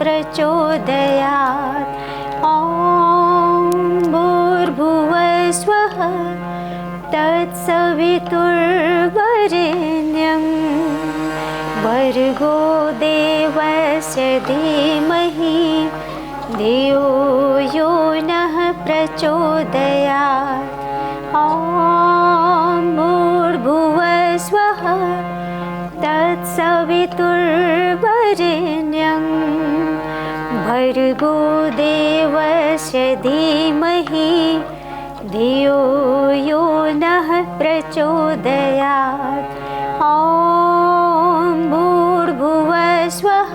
प्रचोदयात्। ॐ भूर्भुवस्वः तत्सवितुर्वरेण्यं भर्गो देवस्य धीमहि धियो यो नः प्रचोदयात्। ॐ भूर्भुवस्वः तत्सवितुर्वरेण्यं भर्गो देवस्य धीमहि धियो यो नः प्रचोदयात्। ॐ भूर्भुवस्वः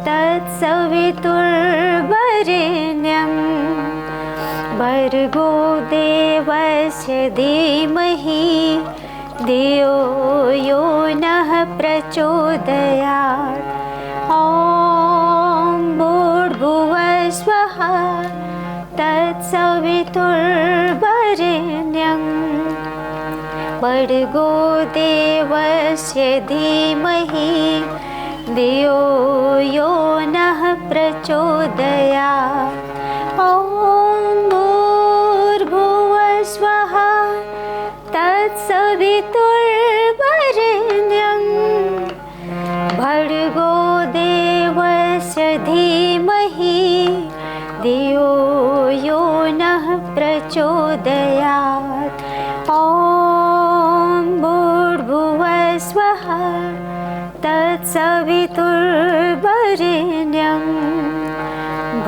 तत्सवितुर्वरेण्यं भर्गो देवस्य धीमहि धियो यो नः प्रचोदयात्। ॐ भूर्भुवस्वः तत्सवितुर्वरेण्यं भर्गो देवस्य धीमहि धियो यो नः प्रचोदयात्। ॐ भूर्भुवस्वः तत्सवितुर्वरेण्यं भर्गो देवस्य धीमहि धियो यो नः प्रचोदयात्। ॐ भूर्भुवस्वः तत्सवितुर्वरेण्यं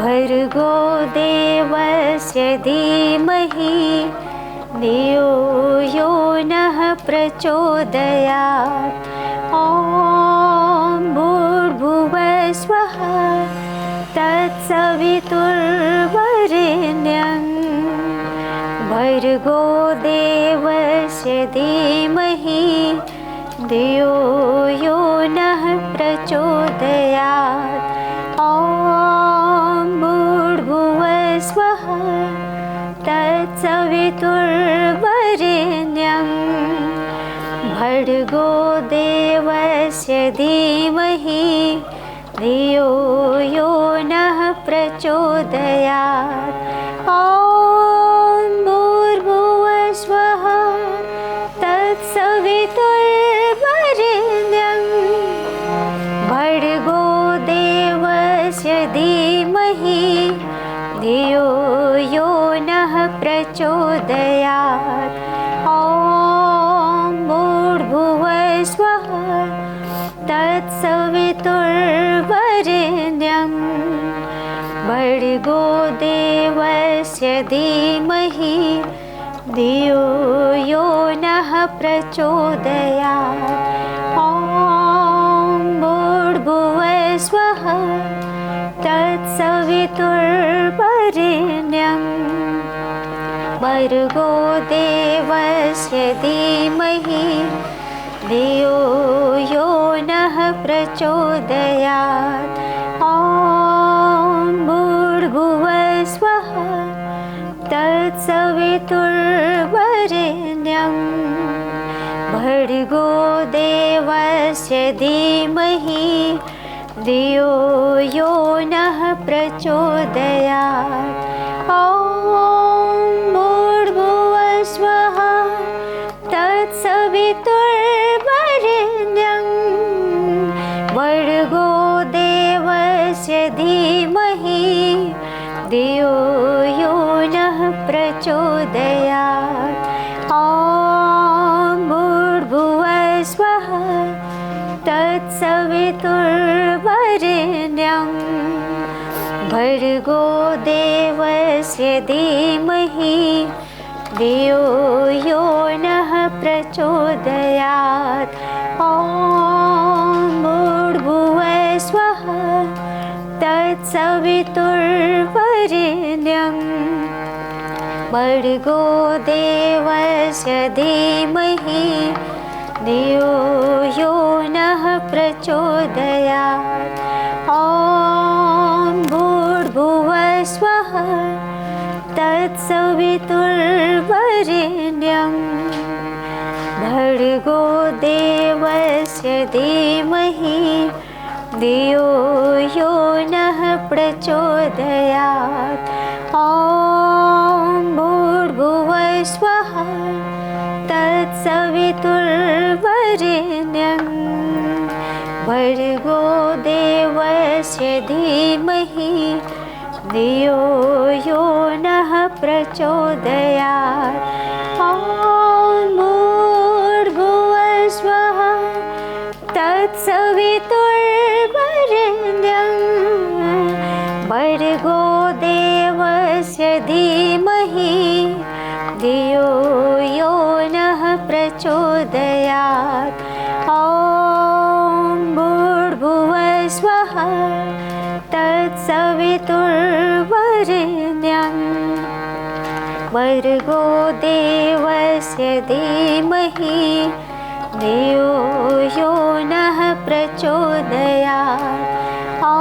भर्गो देवस्य धीमहि धियो यो नः प्रचोदयात्। ॐ भूर्भुवस्वः तत्सवितुर्वरेण्यं भर्गो देवस्य धीमहि धियो यो नः प्रचोदयात्। ॐ भूर्भुवस्वः तत्सवितुर्वरेण्यं भर्गो देवस्य धीमहि धियो यो नः प्रचोदयात्। ॐ भूर्भुवस्वः तत्सवितुर्वरेण्यं भर्गो देवस्य धीमहि धियो यो नः प्रचोदयात्। ॐ भूर्भुवस्वः तत्सवितुर्वरेण्यं भर्गो देवस्य धीमहि धियो यो नः प्रचोदयात्। ॐ भूर्भुवस्वः तत्सवितुर्वरेण्यं भर्गो देवस्य धीमहि धियो यो नः प्रचोदयात्। ॐ भूर्भुवस्वः तत्सवितुर्वरेण्यं भर्गो देवस्य धीमहि धियो यो नः प्रचोदयात्। ॐ भूर्भुवस्वः तत्सवितुर्वरेण्यं भर्गो देवस्य धीमहि धियो यो नः प्रचोदयात्। ॐ भूर्भुवस्वः तत्सवितुर्वरेण्यं भर्गो देवस्य धीमहि धियो यो नः प्रचोदयात्। ॐ भूर्भुवस्वः तत्सवितुर्वरेण्यं भर्गो देवस्य धीमहि धियो यो नः प्रचोदयात्। ॐ भूर्भुवस्वः तत्सवितुर्वरेण्यं भर्गो देवस्य धीमहि धियो यो नः प्रचोदयात्। ॐ भूर्भुवस्वः तत्सवितुर्वरेण्यं भर्गो देवस्य धीमहि धियो यो नः प्रचोदयात्। ॐ भूर्भुवस्वः तत्सवितुर्वरेण्यं भर्गो देवस्य धीमहि धियो यो नः प्रचोदयात्। ॐ भूर्भुवस्वः तत्सवितुर्वरेण्यं भर्गो देवस्य धीमहि धियो यो नः प्रचोदयात्। ॐ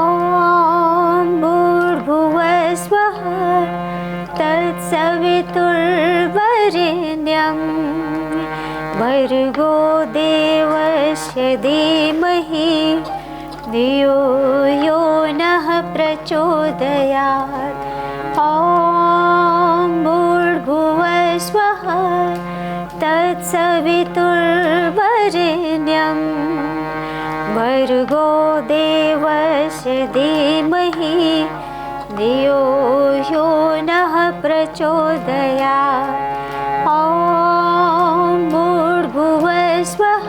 भूर्भुवस्वः तत्सवितुर्वरेण्यं भर्गो देवस्य धीमहि धियो यो नः प्रचोदयात्। ॐ भूर्भुवस्वः तत्सवितुर्वरेण्यं भर्गो देवस्य धीमहि धियो यो नः प्रचोदयात्। ॐ भूर्भुवस्वः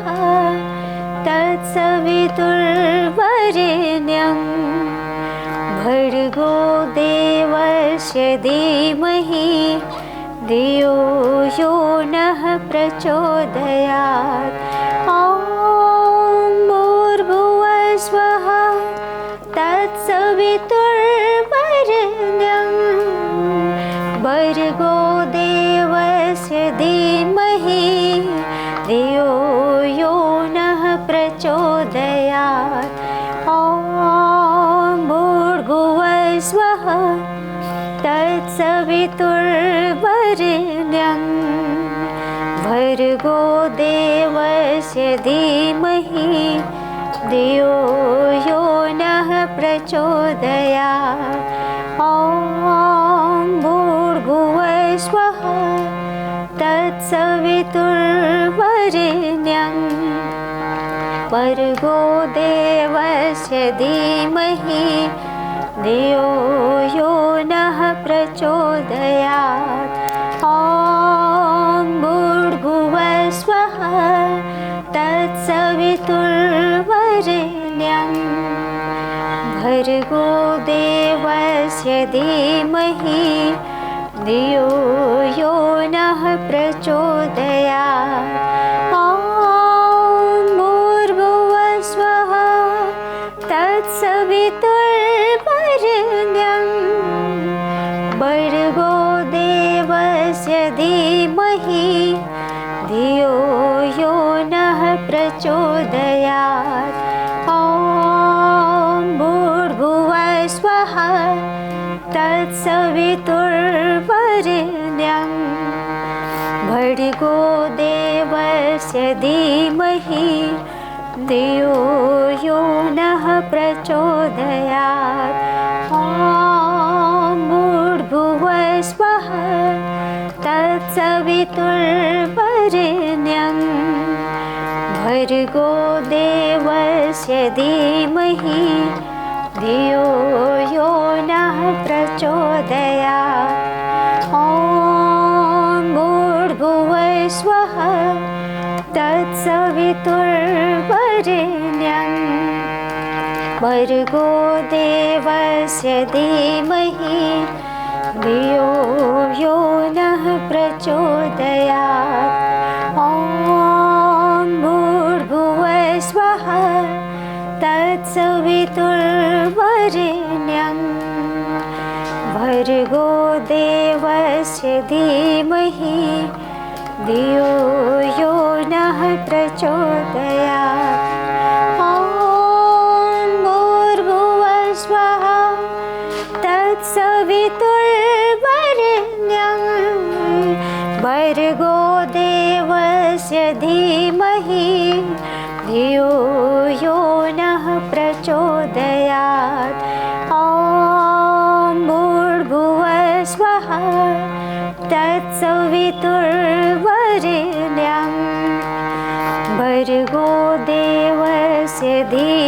तत्सवितुर्वरेण्यं भर्गो देवस्य धीमहि धियो यो नः प्रचोदयात्। ॐ भूर्भुवस्वः तत्सवितुर्वरेण्यं भर्गो देवस्य धीमहि धियो यो नः प्रचोदयात्। ॐ भूर्भुवस्वः तत्सवितुर्वरेण्यं भर्गो देवस्य धीमहि धियो यो नः प्रचोदयात्। ॐ भूर्भुवस्वः तत्सवितुर्वरेण्यं भर्गो देवस्य धीमहि धियो यो नः प्रचोदयात्। ॐ भूर्भुवस्वः तत्सवितुर्वरेण्यं भर्गो देवस्य धीमहि धियो यो नः प्रचोदयात्। ॐ भूर्भुवस्वः तत्सवितुर्वरेण्यं भर्गो देवस्य धीमहि धियो यो नः प्रचोदयात्। ॐ भूर्भुवस्वः तत्सवितुर्वरेण्यं भर्गो देवस्य धीमहि धियो यो नः प्रचोदयात्। ॐ भूर्भुवस्वः तत्सवितुर्वरेण्यं भर्गो देवस्य धीमहि धियो यो नः प्रचोदयात्। ॐ भूर्भुवस्वः तत्सवितुर्वरेण्यं भर्गो देवस्य धीमहि धियो यो नः प्रचोदयात्। ॐ भूर्भुवस्वः तत्सवितुर्वरेण्यं भर्गो देवस्य धीमहि धियो यो नः प्रचोदयात्। ॐ भूर्भुवस्वः तत्सवितुर्वरेण्यं भर्गो देवस्य धीमहि धियो यो नः प्रचोदयात्।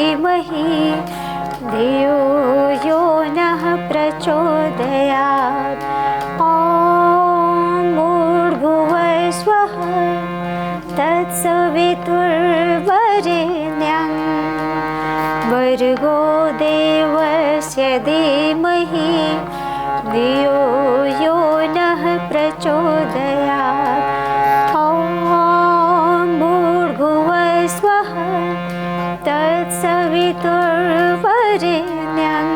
धीमहि धियो यो नः प्रचोदयात्। ॐ भूर्भुवस्वः तत्सवितुर्वरेण्यं भर्गो देवस्य धीमहि धियो यो नः प्रचोदयात्। ॐ भूर्भुवस्वः तत्सवितुर्वरेण्यं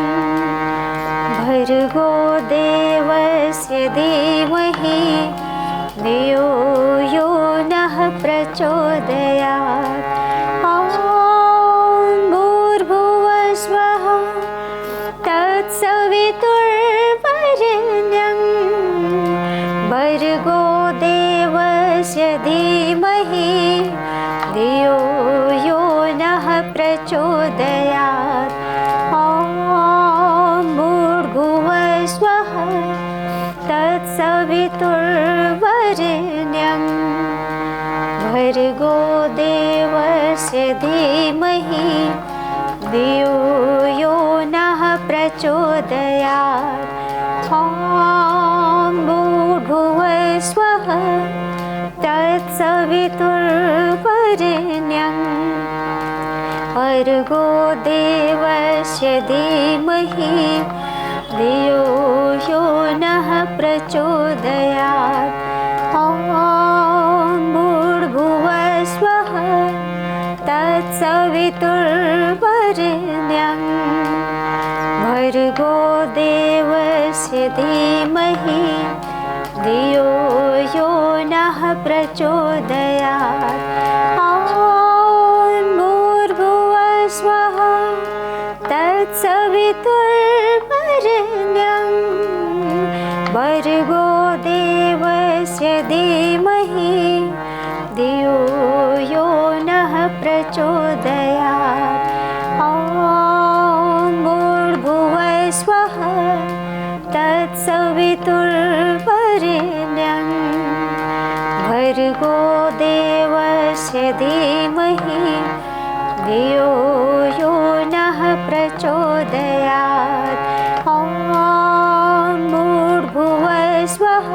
भर्गो देवस्य धीमहि धियो यो नः प्रचोदयात्। ॐ भूर्भुवस्वः तत्सवितुर्वरेण्यं भर्गो देवस्य धीमहि धियो यो नः प्रचोदयात्। ॐ भूर्भुवस्वः तत्सवितुर्वरेण्यं भर्गो देवस्य धीमहि धियो यो नः प्रचोदयात्। ॐ भूर्भुवस्वः तत्सवितुर्वरेण्यं भर्गो देवस्य धीमहि धियो यो नः प्रचोदयात्। ॐ भूर्भुवस्वः तत्सवितुर्वरेण्यं भर्गो देवस्य धीमहि धियो यो नः प्रचोदयात्। ॐ भूर्भुवस्वः तत्सवितुर्वरेण्यं भर्गो देवस्य धीमहि धियो यो नः प्रचोदयात्। ॐ भूर्भुवस्वः तत्सवितुर्वरेण्यं भर्गो देवस्य धीमहि धियो यो नः प्रचोदयात्। ॐ भूर्भुवस्वः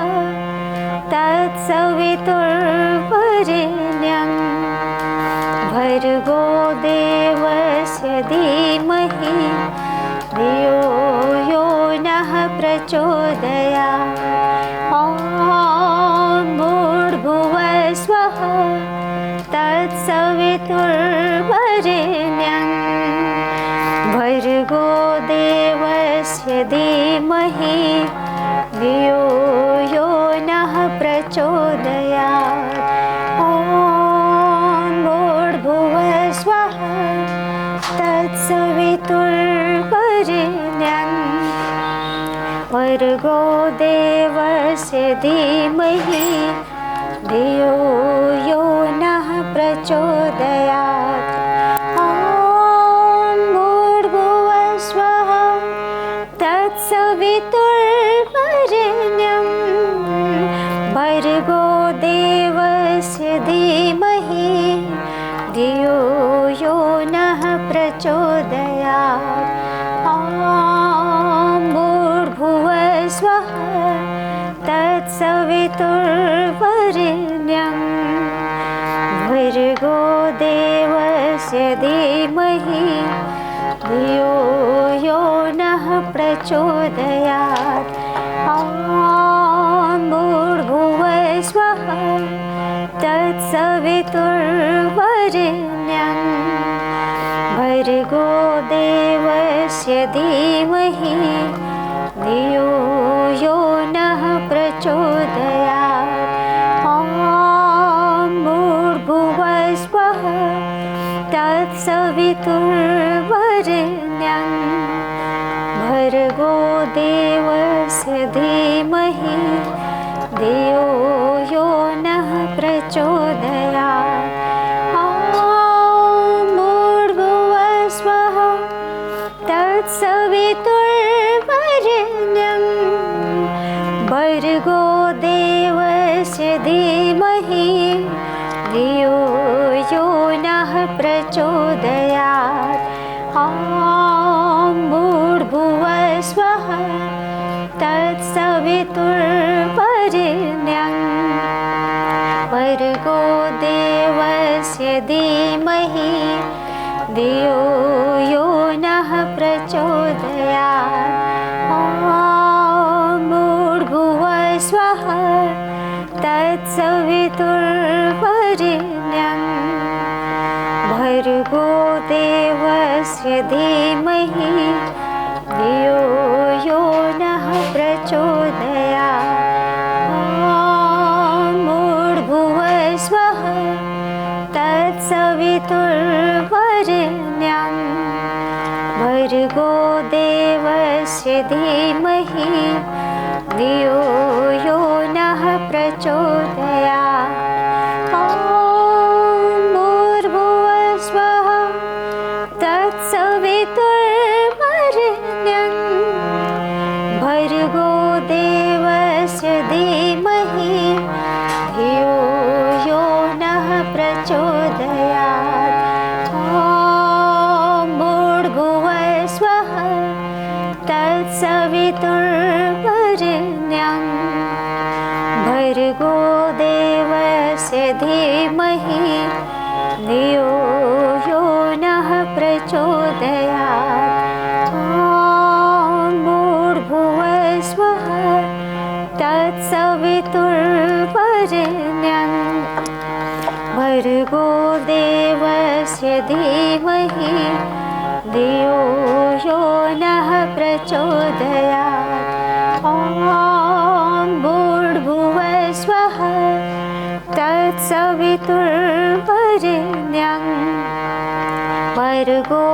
तत्सवितुर्वरेण्यं भर्गो देवस्य धीमहि धियो यो नः प्रचोदयात्। ॐ भूर्भुवस्वः तत्सवितुर्वरेण्यं भर्गो देवस्य धीमहि धियो यो नः प्रचोदयात्। ॐ भूर्भुवस्वः तत्सवितुर्वरेण्यं भर्गो देवस्य धीमहि धियो यो नः प्रचोदयात्। ॐ भूर्भुवस्वः तत्सवितुर्वरेण्यं भर्गो देवस्य धीमहि धियो यो नः प्रचोदयात्। ॐ भूर्भुवस्वः तत्सवितुर्वरेण्यं भर्गो देवस्य धीमहि धियो यो नः प्रचोदयात्। ॐ भूर्भुवस्वः तत्सवितुर्वरेण्यं भर्गो देवस्य धीमहि धियो यो नः प्रचोदयात्। ॐ भूर्भुवस्वः तत्सवितुर्वरेण्यं भर्गो देवस्य धीमहि धियो यो नः प्रचोदयात्। ॐ भूर्भुवस्वः तत्सवितुर्वरेण्यं भर्गो देवस्य धीमहि धियो यो नः प्रचोदयात्। भूर्भुवस्वः धीमहि धियो यो नः प्रचोदयात्। ॐ भूर्भुवस्वः तत्सवितुर्वरेण्यं भर्गो देवस्य धीमहि धियो यो नः प्रचोदयात्। भूर्भुवस्वः तत्सवितुर्वरेण्यं भर्गो देवस्य धीमहि धियो यो नः प्रचोदयात्। भूर्भुवस्वः तत्सवितुर्वरेण्यं भर्गो देवस्य धीमहि धियो यो नः प्रचोदयात्। भूर्भुवस्वः तत्सवितुर्वरेण्यं भर्गो देवस्य धीमहि धियो यो नः प्रचोदयात्। भूर्भुवस्वः तत्सवितुर्वरेण्यं भर्गो देवस्य धीमहि धियो यो नः प्रचोदयात्। भूर्भुवस्वः तत्सवितुर्वरेण्यं भर्गो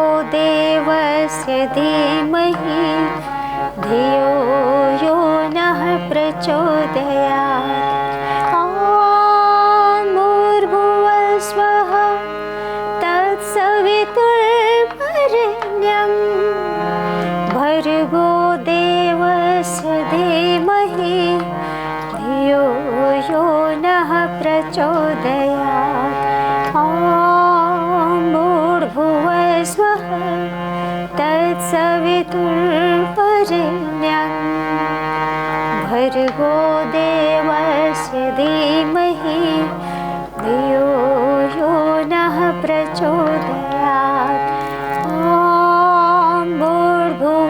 देवस्य धीमहि धियो यो नः प्रचोदयात्। भूर्भुवस्वः तत्सवितुर्वरेण्यं भर्गो देवस्य धीमहि धियो यो नः प्रचोदयात्। भूर्भुवस्वः तत्सवितुर्वरेण्यं भर्गो देवस्य धीमहि धियो यो नः प्रचोदयात्। भूर्भुवस्वः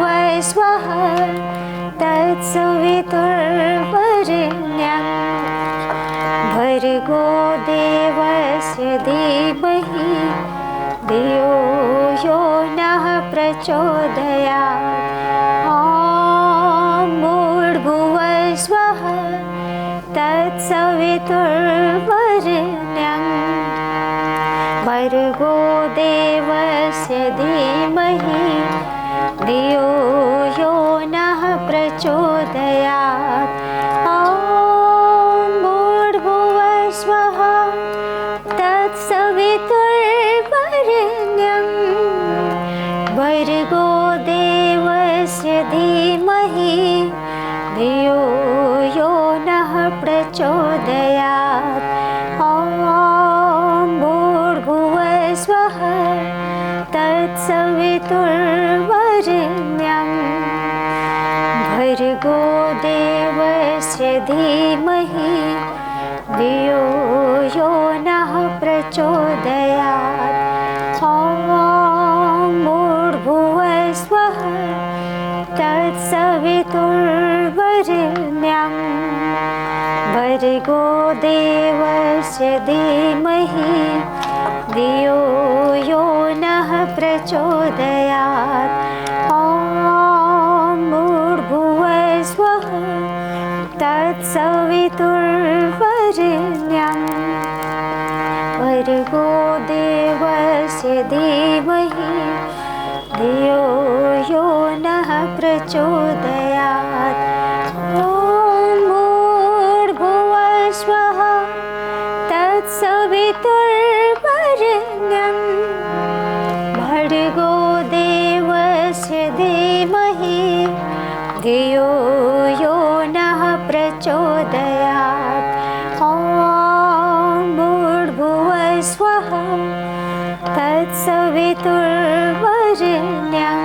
तत्सवितुर्वरेण्यं भर्गो देवस्य धीमहि धियो यो नः प्रचोदयात्। भूर्भुवस्वः तत्सवितुर्वरेण्यं भर्गो देवस्य धीमहि धियो यो नः प्रचोदयात्। भूर्भुवस्वः तत्सवितुर्वरेण्यं भर्गो देवस्य धीमहि धियो यो नः प्रचोदयात्। भूर्भुवस्वः तत्सवितुर्वरेण्यं भर्गो देवस्य धीमहि धियो यो नः प्रचोदयात्। भूर्भुवस्वः तत्सवितुर्वरेण्यं भर्गो देवस्य धीमहि धियो यो नः प्रचोदयात्। भूर्भुवस्वः तत्सवितुर्वरेण्यं भर्गो देवस्य धीमहि धियो यो नः प्रचोदयात्। भूर्भुवस्वः तत्सवितुर्वरेण्यं भर्गो देवस्य धीमहि धियो यो नः प्रचोदयात्। भूर्भुवस्वः तत्सवितुर्वरेण्यं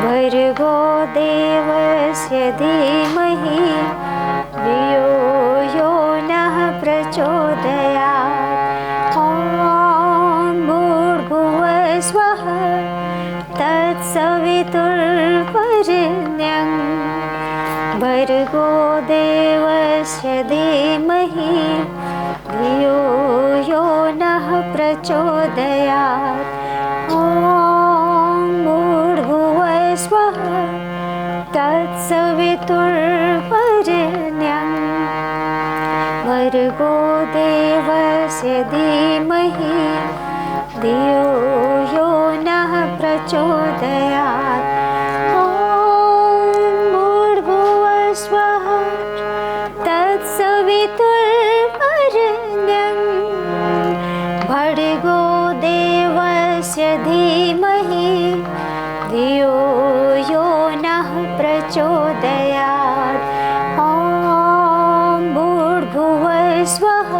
भर्गो देवस्य धीमहि धियो यो नः प्रचोदयात्। तत्सवितुर्वरेण्यं भर्गो देवस्य धीमहि धियो यो नः प्रचोदयात्। ॐ भूर्भुवः स्वः तत्सवितुर्वरेण्यं भर्गो देवस्य धीमहि धियो यो नः प्रचोदयात्। ॐ भूर्भुवः स्वः तत्सवितुर्वरेण्यं भर्गो देवस्य धीमहि धियो यो नः प्रचोदयात्। ॐ भूर्भुवः स्वः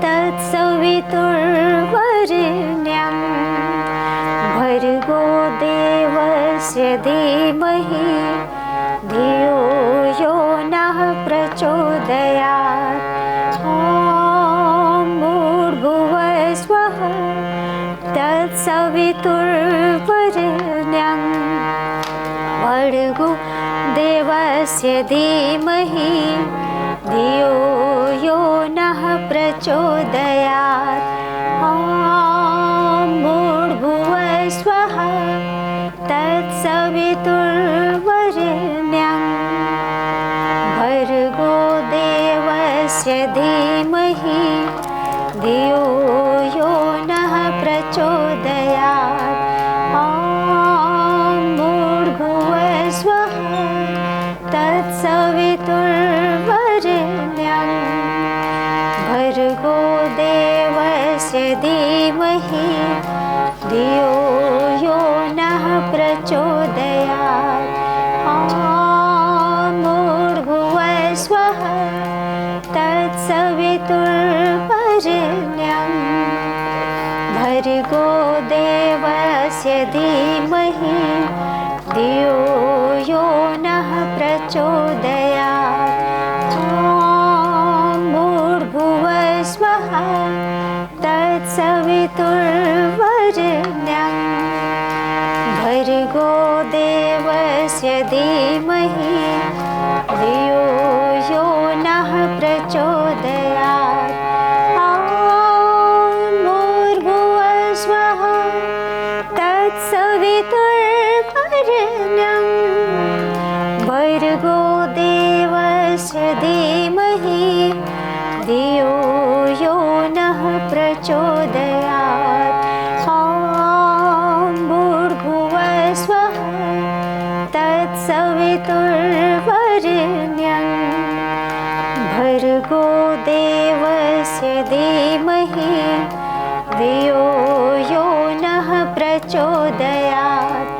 तत्सवितुर्वरेण्यं भर्गो देवस्य धीमहि धियो यो नः प्रचोदयात्। ॐ भूर्भुवः स्वः तत्सवितुर्वरेण्यं भर्गो देवस्य धीमहि धियो यो नः प्रचोदयात्। ॐ भूर्भुवः स्वः तत्सवितुर्वरेण्यं भर्गो देवस्य धीमहि धियो यो नः प्रचोदयात्। ॐ भूर्भुवः स्वः तत्सवितुर्वरेण्यं भर्गो देवस्य धीमहि धियो यो नः प्रचोदयात्। ॐ भूर्भुवः स्वः तत्सवितुर्वरेण्यं भर्गो देवस्य धीमहि धियो यो नः प्रचोदयात्। ॐ भूर्भुवः स्वः तत्सवितुर्वरेण्यं भर्गो देवस्य धीमहि धियो यो नः प्रचोदयात्। ॐ भूर्भुवः स्वः तत्सवितुर्वरेण्यं भर्गो देवस्य धीमहि धियो यो नः प्रचोदयात्। ॐ भूर्भुवः स्वः तत्सवितुर्वरेण्यं भर्गो देवस्य धीमहि धियो यो नः प्रचोदयात्।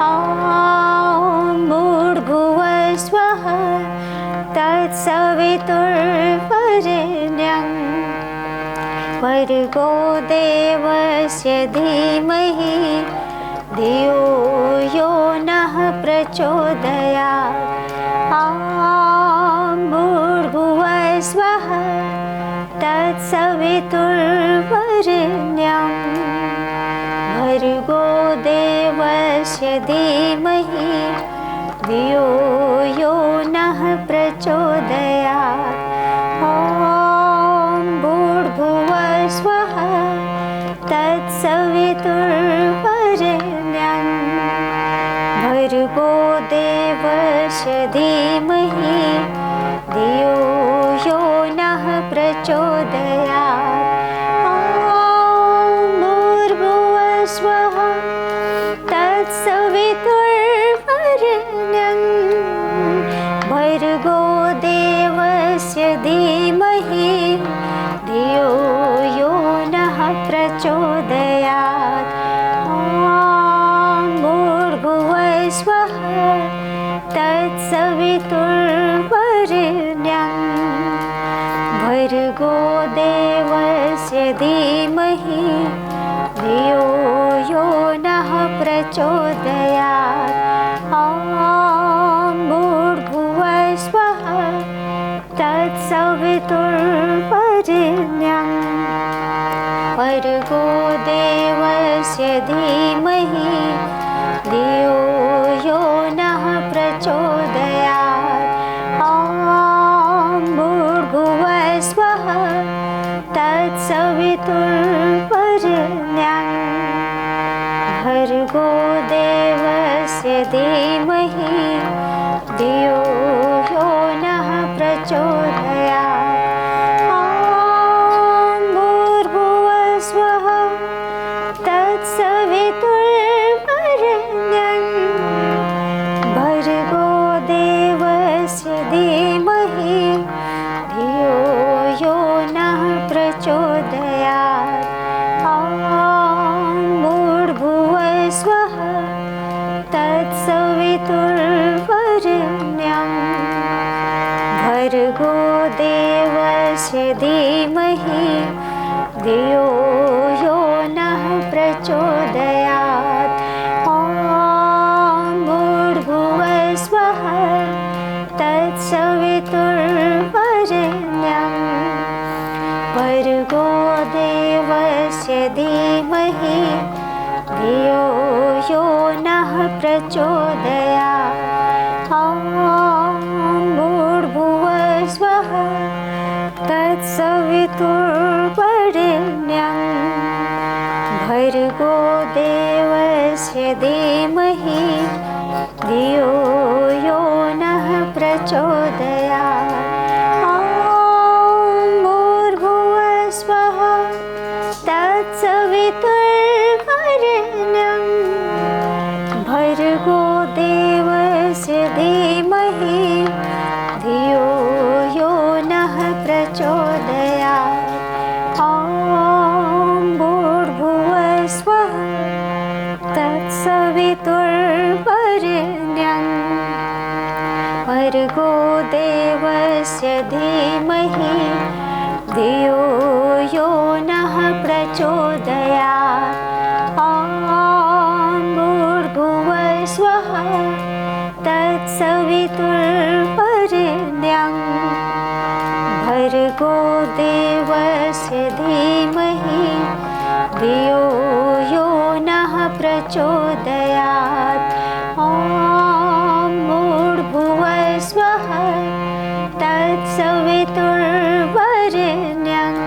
ॐ भूर्भुवः स्वः तत्सवितुर्वरेण्यं भर्गो देवस्य धीमहि धियो यो नः प्रचोदयात्। ॐ भूर्भुवः स्वः तत्सवितुर्वरेण्यं भर्गो देवस्य धीमहि धियो यो नः प्रचोदयात्। ॐ भूर्भुवः स्वः तत्सवितुर्वरेण्यं भर्गो देवस्य धीमहि धियो यो नः प्रचोदयात्। ॐ भूर्भुवः स्वः तत्सवितुर्वरेण्यं भर्गो देवस्य धीमहि धियो यो नः प्रचोदयात्। ॐ भूर्भुवः स्वः तत्सवितुर्वरेण्यं भर्गो देवस्य धीमहि धियो यो नः प्रचोदयात्। ॐ भूर्भुवः स्वः तत्सवितुर्वरेण्यं भर्गो देवस्य धीमहि देवस्य धीमहि धियो यो नः प्रचोदयात्। ॐ भूर्भुवस्वः तत्सवितुर्वरेण्यं भर्गो देवस्य धीमहि धियो यो नः प्रचोदयात्। ॐ भूर्भुवस्वः तत्सवितुर्वरेण्यं भर्गो देवस्य धीमहि धियो यो नः प्रचोदयात्। ॐ भूर्भुवस्वः तत्सवितुर्वरेण्यं भर्गो देवस्य धीमहि धियो यो नः प्रचोदयात्। ॐ भूर्भुवस्वः तत्सवितुर्वरेण्यं भर्गो देवस्य धीमहि धियो यो नः प्रचोदयात्। ॐ भूर्भुवस्वः तत्सवितुर्वरेण्यं भर्गो देवस्य धीमहि धियो यो नः प्रचोदयात्। ॐ भूर्भुवस्वः तत्सवितुर्वरेण्यं भर्गो देवस्य धीमहि धियो यो नः प्रचोदयात्। ॐ भूर्भुवस्वः तत्सवितुर्वरेण्यं भर्गो देवस्य धीमहि धियो यो नः प्रचोदयात्। ॐ भूर्भुवस्वः तत्सवितुर्वरेण्यं भर्गो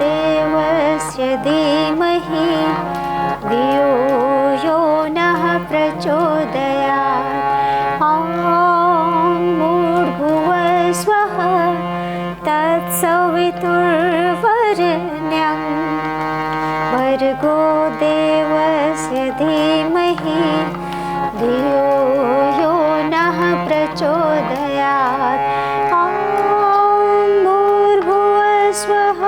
देवस्य धीमहि धियो यो नः प्रचोदयात्। ॐ भूर्भुवस्वः तत्सवितुर्वरेण्यं भर्गो देवस्य धीमहि धियो यो नः प्रचोदयात्। ॐ भूर्भुवस्वः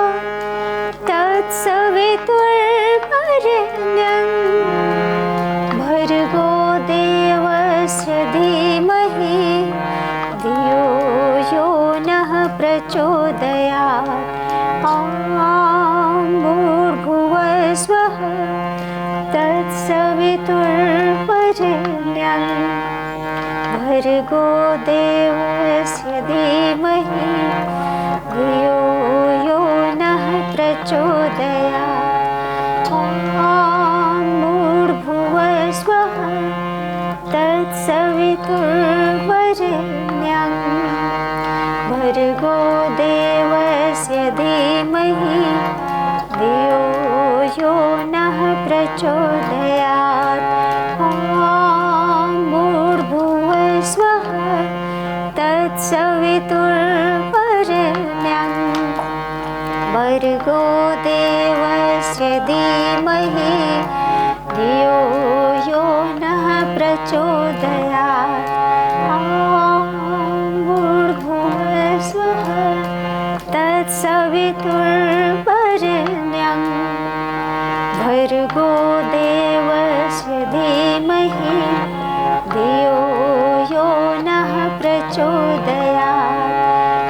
तत्सवितुर्वरेण्यं भर्गो देवस्य धीमहि धियो यो नः प्रचोदयात्। ॐ भूर्भुवस्वः तत्सवितुर्वरेण्यं भर्गो देवस्य धीमहि धियो यो नः प्रचोदयात्। ॐ भूर्भुवस्वः तत्सवितुर्वरेण्यं भर्गो देवस्य धीमहि धियो यो नः प्रचोदयात्। ॐ भूर्भुवस्वः तत्सवितुर्वरेण्यं भर्गो देवस्य धीमहि धियो यो नः प्रचोदयात्। ॐ भूर्भुवस्वः तत्सवितुर्वरेण्यं भर्गो देवस्य धीमहि धियो यो नः प्रचोदयात्।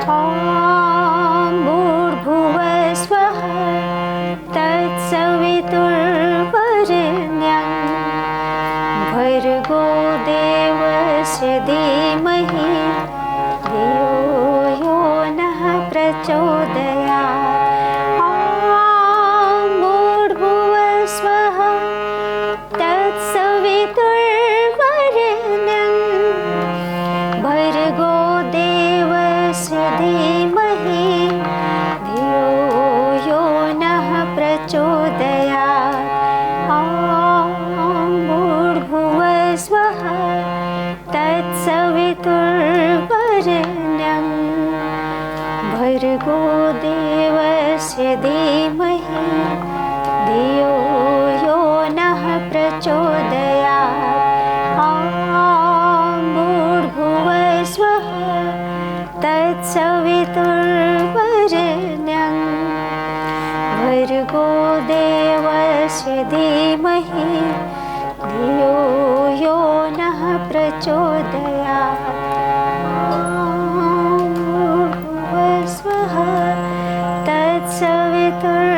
ॐ भूर्भुवस्वः तत्सवितुर्वरेण्यं भर्गो देवस्य धीमहि धियो यो नः प्रचोदयात्। ॐ भूर्भुवस्वः तत्सवितुर्वरेण्यं भर्गो देवस्य धीमहि धियो यो नः प्रचोदयात्। ॐ भर्गो देवस्य धीमहि धियो यो नः प्रचोदयात्। भूर्भुवस्वः तत्सवितुर्वरेण्यं भर्गो देवस्य धीमहि धियो यो नः प्रचोदयात्। भूर्भुवस्वः तत्सवितुर्वरेण्यं